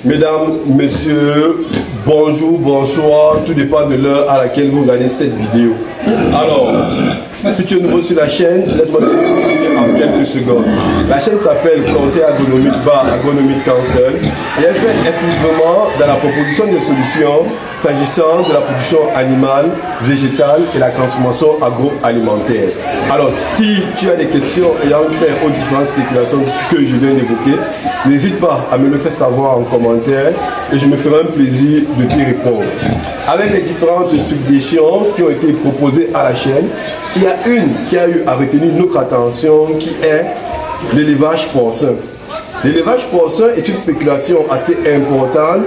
Mesdames, messieurs, bonjour, bonsoir, tout dépend de l'heure à laquelle vous regardez cette vidéo. Alors, si tu es nouveau sur la chaîne, laisse-moi te dire en quelques secondes. La chaîne s'appelle Conseil Agronomique Agronomic Council et elle fait exclusivement dans la proposition de solutions s'agissant de la production animale, végétale et la transformation agroalimentaire. Alors, si tu as des questions ayant trait aux différentes spéculations que je viens d'évoquer, n'hésite pas à me le faire savoir en commentaire et je me ferai un plaisir de t'y répondre. Avec les différentes suggestions qui ont été proposées à la chaîne, il y a une qui a eu à retenir notre attention qui est l'élevage porcin. L'élevage porcin est une spéculation assez importante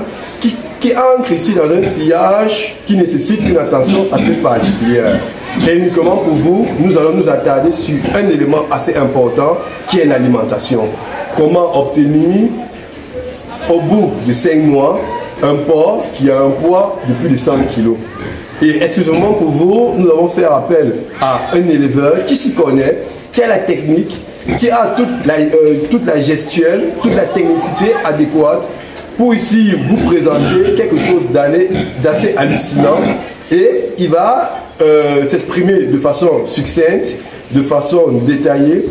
qui ancre ici dans un sillage qui nécessite une attention assez particulière. Et uniquement pour vous, nous allons nous attarder sur un élément assez important qui est l'alimentation. Comment obtenir au bout de 5 mois un porc qui a un poids de plus de 100 kg. Et exclusivement pour vous, nous allons faire appel à un éleveur qui s'y connaît, qui a la technique, qui a toute la gestuelle, toute la technicité adéquate pour ici vous présenter quelque chose d'assez hallucinant et il va s'exprimer de façon succincte, de façon détaillée,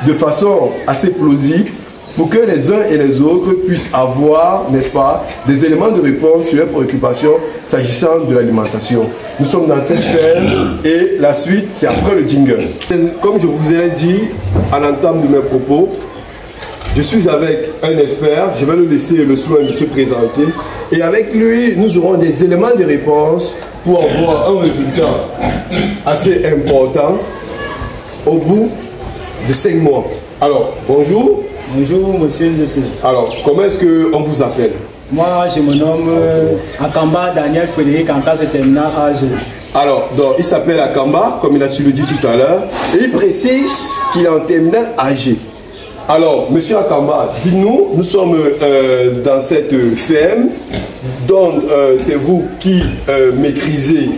de façon assez plausible pour que les uns et les autres puissent avoir, n'est-ce pas, des éléments de réponse sur leurs préoccupations s'agissant de l'alimentation. Nous sommes dans cette ferme et la suite, c'est après le jingle. Comme je vous ai dit en entame de mes propos, je suis avec un expert, je vais le laisser le soin de se présenter et avec lui, nous aurons des éléments de réponse pour avoir un résultat assez important au bout de 5 mois. Alors, bonjour. Bonjour, monsieur Ndessé. Alors, comment est-ce qu'on vous appelle? Moi, je me nomme Akamba Daniel Frédéric en classe terminale AG. Alors, donc, il s'appelle Akamba, comme il a su le dire tout à l'heure, et il précise qu'il est en terminale AG. Alors, monsieur Akamba, dites-nous, nous sommes dans cette ferme, dont c'est vous qui maîtrisez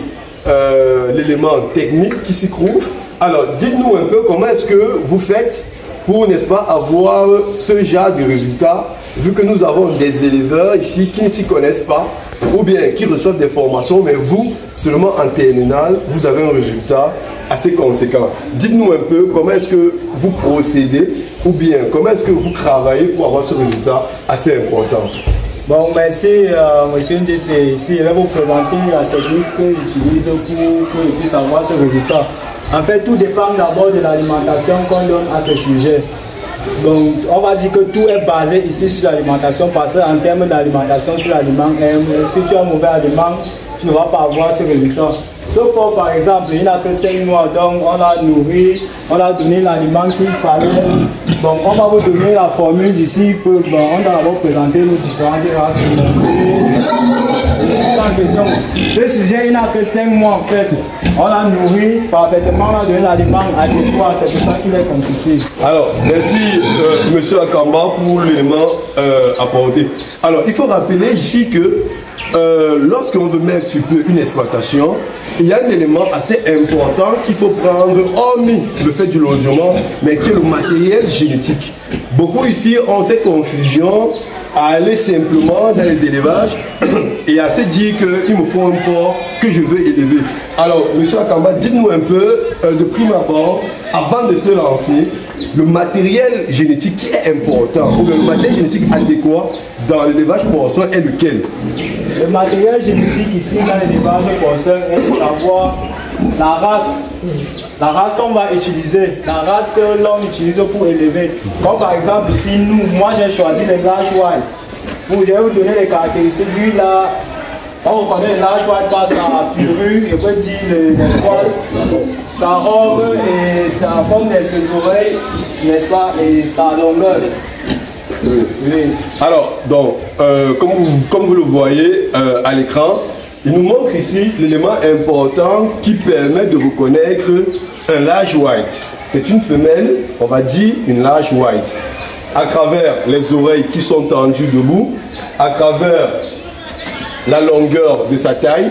l'élément technique qui s'y trouve. Alors, dites-nous un peu comment est-ce que vous faites pour, n'est-ce pas, avoir ce genre de résultats, vu que nous avons des éleveurs ici qui ne s'y connaissent pas, ou bien qui reçoivent des formations, mais vous, seulement en terminale, vous avez un résultat assez conséquent. Dites-nous un peu comment est-ce que vous procédez, ou bien comment est-ce que vous travaillez pour avoir ce résultat assez important. Bon, merci, monsieur Ndessé. Ici, je vais vous présenter la technique que j'utilise pour que je puisse avoir ce résultat. En fait, tout dépend d'abord de l'alimentation qu'on donne à ce sujet. Donc, on va dire que tout est basé ici sur l'alimentation parce qu'en termes d'alimentation sur l'aliment, si tu as un mauvais aliment, tu ne vas pas avoir ce résultat. Sauf que, par exemple, il n'a que 5 mois, donc on l'a nourri, on a donné l'aliment qu'il fallait. Donc, on va vous donner la formule d'ici. On va vous présenter nos différentes races. En question, ce sujet, il n'a que 5 mois en fait. On l'a nourri parfaitement, on a donné l'aliment adéquat, c'est pour ça qu'il est comme ceci. Alors, merci monsieur Akamba pour l'élément apporté. Alors, il faut rappeler ici que lorsqu'on veut mettre sur pied une exploitation, il y a un élément assez important qu'il faut prendre, hormis le fait du logement, mais qui est le matériel génétique. Beaucoup ici ont cette confusion à aller simplement dans les élevages et à se dire qu'il me faut un porc que je veux élever. Alors, monsieur Akamba, dites-nous un peu, de prime abord, avant de se lancer, le matériel génétique qui est important, ou le matériel génétique adéquat dans l'élevage porcin est lequel? Le matériel génétique ici dans l'élevage porcin est de savoir la race qu'on va utiliser, la race que l'on utilise pour élever. Comme par exemple ici, moi j'ai choisi les large white. Pour vous donner les caractéristiques, lui là, on reconnaît les large white par sa furure, je peux dire les poils, sa robe et sa forme de ses oreilles, n'est-ce pas, et sa longueur. Oui. Alors, donc, comme vous le voyez à l'écran, il nous montre ici l'élément important qui permet de reconnaître un large white. C'est une femelle, on va dire une large white. À travers les oreilles qui sont tendues debout, à travers la longueur de sa taille,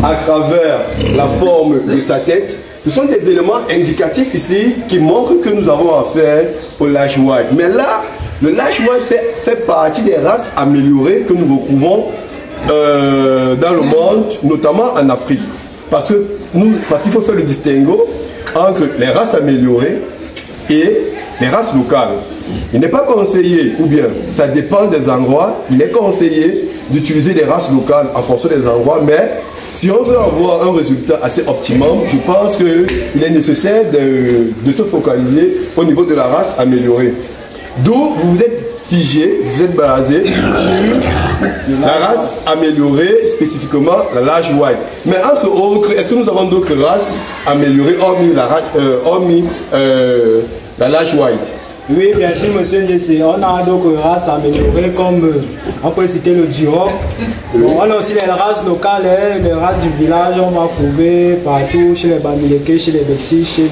à travers la forme de sa tête. Ce sont des éléments indicatifs ici qui montrent que nous avons affaire au Lash White. Mais là, le Lash White fait partie des races améliorées que nous retrouvons dans le monde, notamment en Afrique. Parce qu'il faut faire le distinguo entre les races améliorées et les races locales. Il n'est pas conseillé, ou bien ça dépend des endroits, il est conseillé d'utiliser des races locales en fonction des endroits, mais si on veut avoir un résultat assez optimum, je pense qu'il est nécessaire de se focaliser au niveau de la race améliorée. D'où vous êtes figé, vous êtes basé sur la race améliorée, spécifiquement la Lash White. Mais entre autres, est-ce que nous avons d'autres races améliorées hormis la Lash White? Oui, bien sûr, monsieur Jesse. On a d'autres races améliorées comme on peut citer le Duroc. Bon, on a aussi les races locales, les races du village. On va trouver partout chez les Bamileke, chez les Bétis,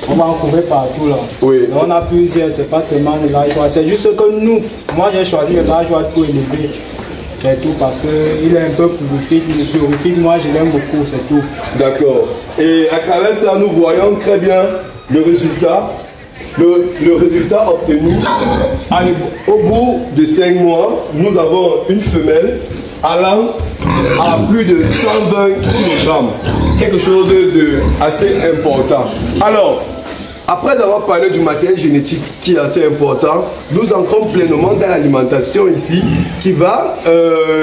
on va en trouver partout là. Oui. On a plusieurs, c'est pas seulement le Lash White. C'est juste que nous, moi j'ai choisi le Lash White pour élever. C'est tout parce qu'il est un peu prolifique, il est prolifique. Moi je l'aime beaucoup, c'est tout. D'accord. Et à travers ça, nous voyons très bien le résultat. Le résultat obtenu, au bout de 5 mois, nous avons une femelle allant à plus de 120 kg. Quelque chose de assez important. Alors, après avoir parlé du matériel génétique qui est assez important, nous entrons pleinement dans l'alimentation ici qui va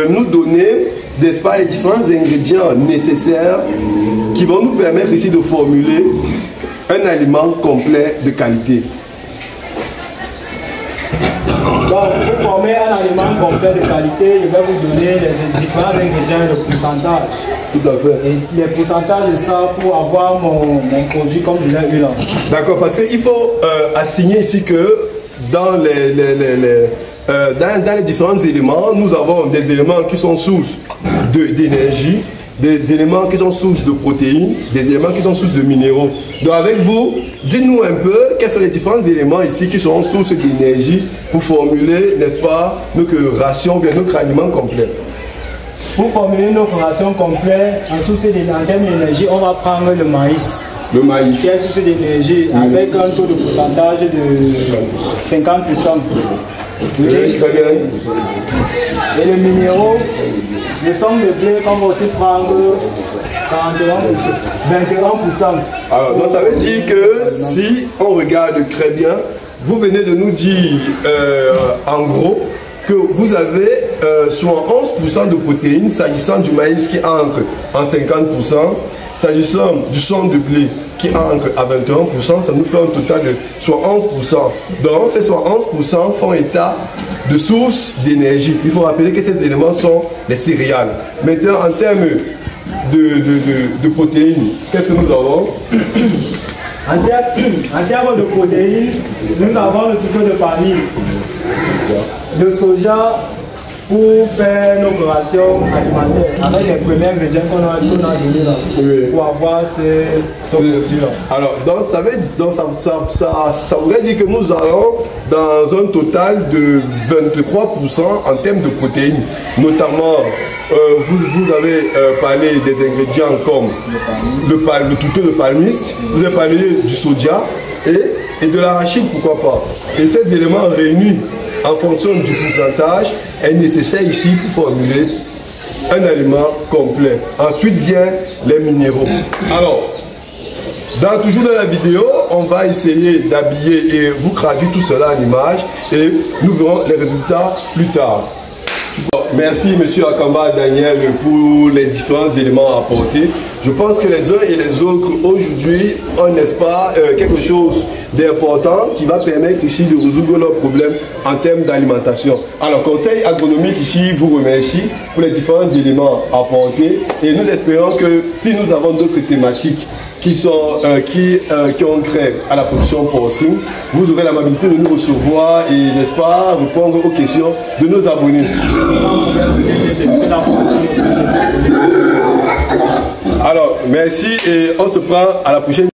nous donner, n'est-ce pas, les différents ingrédients nécessaires qui vont nous permettre ici de formuler un aliment complet de qualité. Donc, pour former un aliment complet de qualité, je vais vous donner les différents ingrédients et le pourcentage. Tout à fait. Et les pourcentages de ça pour avoir mon produit comme je l'ai eu là. D'accord, parce qu'il faut assigner ici que dans les différents éléments, nous avons des éléments qui sont sources d'énergie, des éléments qui sont sources de protéines, des éléments qui sont sources de minéraux. Donc avec vous, dites-nous un peu quels sont les différents éléments ici qui sont sources d'énergie pour formuler, n'est-ce pas, notre ration, bien notre aliment complet. Pour formuler notre ration complète en source d'énergie, on va prendre le maïs. Le maïs. Qui est source d'énergie avec un taux de pourcentage de 50%. Oui. Très bien. Et le minéraux, le sang de blé qu'on va aussi prendre 21%. Alors, donc ça veut dire que si on regarde très bien, vous venez de nous dire en gros que vous avez soit 11% de protéines s'agissant du maïs qui entre en 50%, s'agissant du sang de blé qui entre à 21%, ça nous fait un total de soit 11%. Donc ces soit 11% font état de sources d'énergie. Il faut rappeler que ces éléments sont les céréales. Maintenant, en termes de protéines, qu'est-ce que nous avons? En termes de protéines, nous avons le piquant de panille, le soja pour faire nos rations alimentaires avec les premiers ingrédients qu'on a donnés là, oui, pour avoir ce produit là. Alors, donc, ça voudrait dire que nous allons dans un total de 23% en termes de protéines. Notamment, vous avez parlé des ingrédients comme le toutou de palmiste, vous avez parlé du soja et de l'arachide, pourquoi pas. Et ces éléments réunis en fonction du pourcentage est nécessaire ici pour formuler un aliment complet. Ensuite vient les minéraux. Alors, toujours dans la vidéo, on va essayer d'habiller et vous traduire tout cela en images et nous verrons les résultats plus tard. Merci Monsieur Akamba Daniel pour les différents éléments apportés. Je pense que les uns et les autres aujourd'hui ont, n'est-ce pas, quelque chose d'important qui va permettre ici de résoudre leurs problèmes en termes d'alimentation. Alors, Conseil agronomique ici vous remercie pour les différents éléments apportés et nous espérons que si nous avons d'autres thématiques qui ont trait à la production porcine, vous aurez l'amabilité de nous recevoir et, n'est-ce pas, répondre aux questions de nos abonnés. Alors, merci et on se prend à la prochaine.